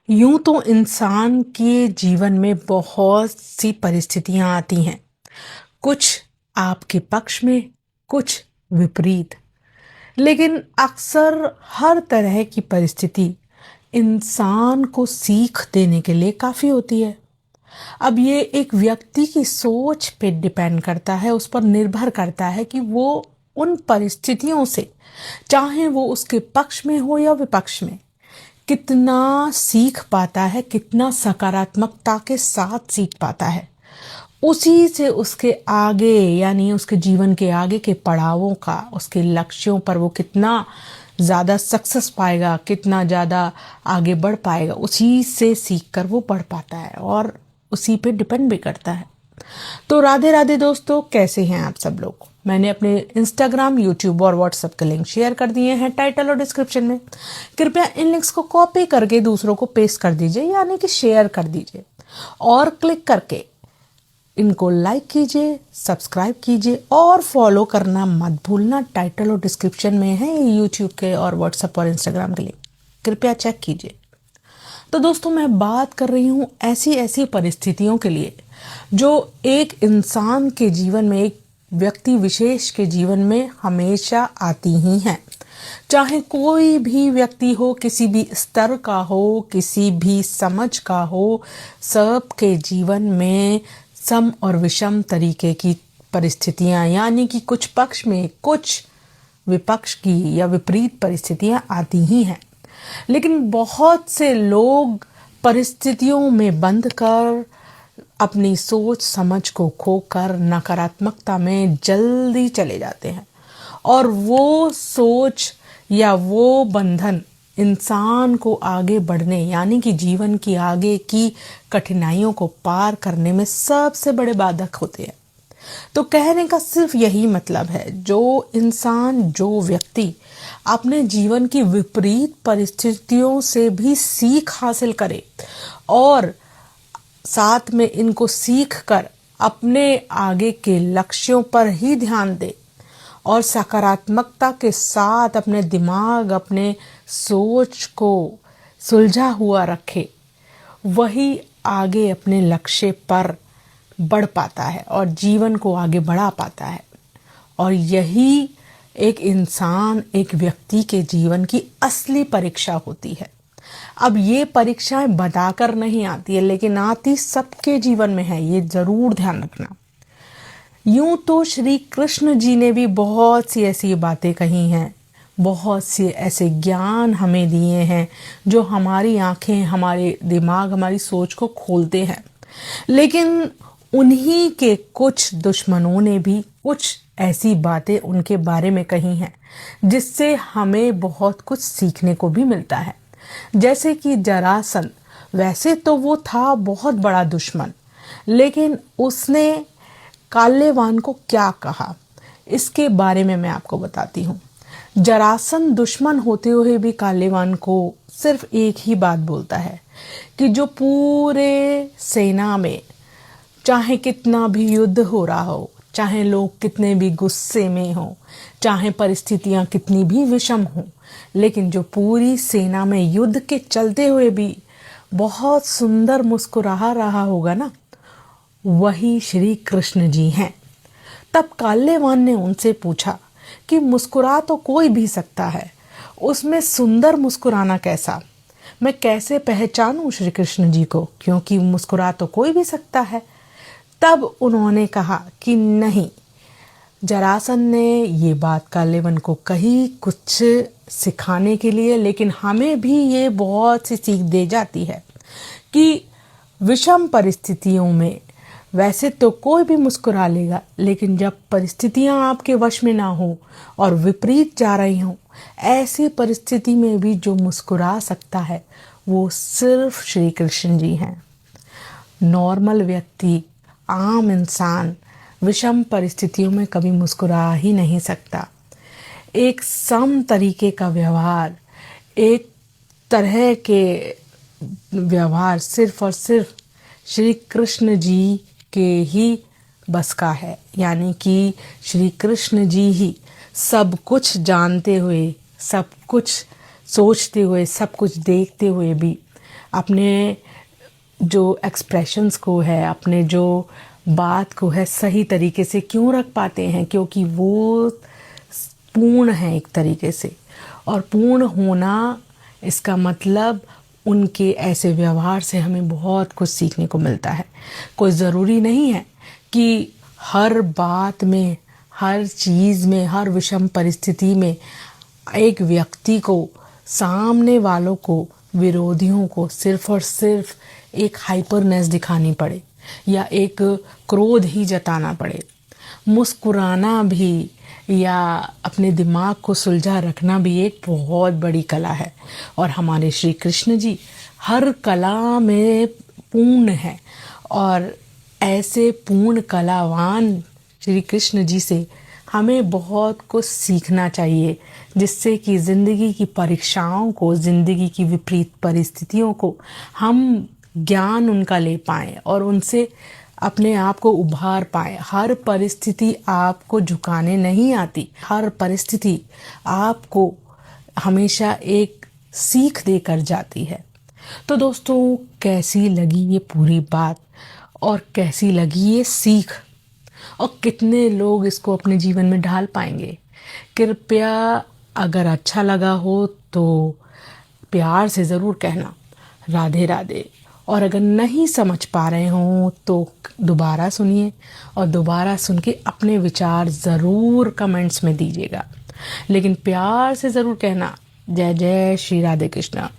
यूं तो इंसान के जीवन में बहुत सी परिस्थितियां आती हैं। कुछ आपके पक्ष में, कुछ विपरीत। लेकिन अक्सर हर तरह की परिस्थिति इंसान को सीख देने के लिए काफी होती है। अब ये एक व्यक्ति की सोच पे डिपेंड करता है, उस पर निर्भर करता है कि वो उन परिस्थितियों से, चाहे वो उसके पक्ष में हो या विपक्ष में, कितना सीख पाता है, कितना सकारात्मकता के साथ सीख पाता है। उसी से उसके आगे, यानी उसके जीवन के आगे के पड़ावों का, उसके लक्ष्यों पर वो कितना ज़्यादा सक्सेस पाएगा, कितना ज़्यादा आगे बढ़ पाएगा, उसी से सीख कर वो बढ़ पाता है और उसी पे डिपेंड भी करता है। तो राधे राधे दोस्तों, कैसे हैं आप सब लोग। मैंने अपने इंस्टाग्राम, यूट्यूब और व्हाट्सएप के लिंक शेयर कर दिए हैं टाइटल और डिस्क्रिप्शन में। कृपया इन लिंक्स को कॉपी करके दूसरों को पेस्ट कर दीजिए, यानी कि शेयर कर दीजिए, और क्लिक करके इनको लाइक कीजिए, सब्सक्राइब कीजिए और फॉलो करना मत भूलना। टाइटल और डिस्क्रिप्शन में है यूट्यूब के और व्हाट्सएप और इंस्टाग्राम के लिंक, कृपया चेक कीजिए। तो दोस्तों, मैं बात कर रही हूँ ऐसी ऐसी परिस्थितियों के लिए जो एक इंसान के जीवन में, एक व्यक्ति विशेष के जीवन में हमेशा आती ही हैं। चाहे कोई भी व्यक्ति हो, किसी भी स्तर का हो, किसी भी समझ का हो, सबके जीवन में सम और विषम तरीके की परिस्थितियां, यानी कि कुछ पक्ष में, कुछ विपक्ष की या विपरीत परिस्थितियां आती ही हैं। लेकिन बहुत से लोग परिस्थितियों में बंद कर, अपनी सोच समझ को खोकर नकारात्मकता में जल्दी चले जाते हैं, और वो सोच या वो बंधन इंसान को आगे बढ़ने, यानी कि जीवन की आगे की कठिनाइयों को पार करने में सबसे बड़े बाधक होते हैं। तो कहने का सिर्फ यही मतलब है, जो इंसान, जो व्यक्ति अपने जीवन की विपरीत परिस्थितियों से भी सीख हासिल करे और साथ में इनको सीख कर अपने आगे के लक्ष्यों पर ही ध्यान दे और सकारात्मकता के साथ अपने दिमाग, अपने सोच को सुलझा हुआ रखे, वही आगे अपने लक्ष्य पर बढ़ पाता है और जीवन को आगे बढ़ा पाता है। और यही एक इंसान, एक व्यक्ति के जीवन की असली परीक्षा होती है। अब ये परीक्षाएं बताकर नहीं आती है, लेकिन आती सबके जीवन में है, ये जरूर ध्यान रखना। यूं तो श्री कृष्ण जी ने भी बहुत सी ऐसी बातें कही हैं, बहुत से ऐसे ज्ञान हमें दिए हैं जो हमारी आंखें, हमारे दिमाग, हमारी सोच को खोलते हैं। लेकिन उन्हीं के कुछ दुश्मनों ने भी कुछ ऐसी बातें उनके बारे में कही हैं जिससे हमें बहुत कुछ सीखने को भी मिलता है। जैसे कि जरासंध, वैसे तो वो था बहुत बड़ा दुश्मन, लेकिन उसने काल्यवान को क्या कहा, इसके बारे में मैं आपको बताती हूँ। जरासंध दुश्मन होते हुए भी काल्यवान को सिर्फ एक ही बात बोलता है कि जो पूरे सेना में, चाहे कितना भी युद्ध हो रहा हो, चाहे लोग कितने भी गुस्से में हो, चाहे परिस्थितियां कितनी भी विषम हो, लेकिन जो पूरी सेना में युद्ध के चलते हुए भी बहुत सुंदर मुस्कुरा रहा होगा ना, वही श्री कृष्ण जी हैं। तब काल्यवान ने उनसे पूछा कि मुस्कुरा तो कोई भी सकता है, उसमें सुंदर मुस्कुराना कैसा? मैं कैसे पहचानूं श्री कृष्ण जी को, क्योंकि मुस्कुरा तो कोई भी सकता है। तब उन्होंने कहा कि नहीं, जरासंध ने ये बात काल्यवान को कही कुछ सिखाने के लिए, लेकिन हमें भी ये बहुत सी सीख दे जाती है कि विषम परिस्थितियों में वैसे तो कोई भी मुस्कुरा लेगा, लेकिन जब परिस्थितियां आपके वश में ना हो और विपरीत जा रही हों, ऐसी परिस्थिति में भी जो मुस्कुरा सकता है वो सिर्फ श्री कृष्ण जी हैं। नॉर्मल व्यक्ति, आम इंसान विषम परिस्थितियों में कभी मुस्कुरा ही नहीं सकता। एक सम तरीके का व्यवहार, एक तरह के व्यवहार सिर्फ और सिर्फ श्री कृष्ण जी के ही बस का है, यानी कि श्री कृष्ण जी ही सब कुछ जानते हुए, सब कुछ सोचते हुए, सब कुछ देखते हुए भी अपने जो एक्सप्रेशंस को है, अपने जो बात को है सही तरीके से क्यों रख पाते हैं? क्योंकि वो पूर्ण है एक तरीके से। और पूर्ण होना इसका मतलब उनके ऐसे व्यवहार से हमें बहुत कुछ सीखने को मिलता है। कोई ज़रूरी नहीं है कि हर बात में, हर चीज़ में, हर विषम परिस्थिति में एक व्यक्ति को, सामने वालों को, विरोधियों को सिर्फ और सिर्फ एक हाइपरनेस दिखानी पड़े या एक क्रोध ही जताना पड़े। मुस्कुराना भी या अपने दिमाग को सुलझा रखना भी एक बहुत बड़ी कला है। और हमारे श्री कृष्ण जी हर कला में पूर्ण है। और ऐसे पूर्ण कलावान श्री कृष्ण जी से हमें बहुत कुछ सीखना चाहिए, जिससे कि ज़िंदगी की परीक्षाओं को, ज़िंदगी की विपरीत परिस्थितियों को हम ज्ञान उनका ले पाएँ और उनसे अपने आप को उभार पाएँ। हर परिस्थिति आपको झुकाने नहीं आती, हर परिस्थिति आपको हमेशा एक सीख देकर जाती है। तो दोस्तों, कैसी लगी ये पूरी बात और कैसी लगी ये सीख, और कितने लोग इसको अपने जीवन में ढाल पाएंगे? कृपया अगर अच्छा लगा हो तो प्यार से ज़रूर कहना राधे राधे। और अगर नहीं समझ पा रहे हों तो दोबारा सुनिए और दोबारा सुन के अपने विचार ज़रूर कमेंट्स में दीजिएगा। लेकिन प्यार से ज़रूर कहना जय जय श्री राधे कृष्णा।